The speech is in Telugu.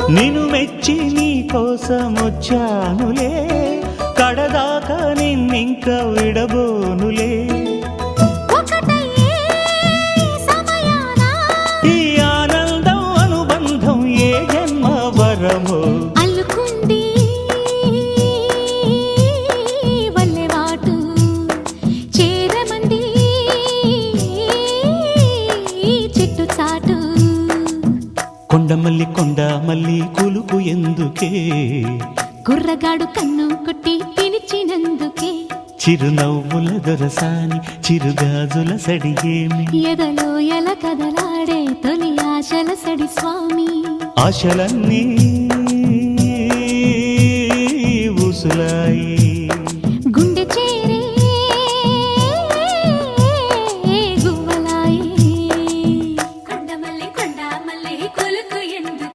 నిన్ను మెచ్చి నీ కోసం వచ్చానులే, కడదాకా నిన్నింక విడబోనులే. ఈ ఆనందం అనుబంధం ఏ జన్మ వరమో అల్లుకుంది వల్లెవాటు చేరమంది చెట్టు చాటు. కొండమల్లి కొండమల్లి కులుకు ఎందుకే, కుర్రగాడు కన్ను కొట్టి పిలిచినందుకే. చిరునవ్వుల దొరసాని చిరుగాజుల సడిగేమి, ఎదలో ఎల కదలాడే తొలి ఆశల సడి స్వామి. ఆశలన్నీ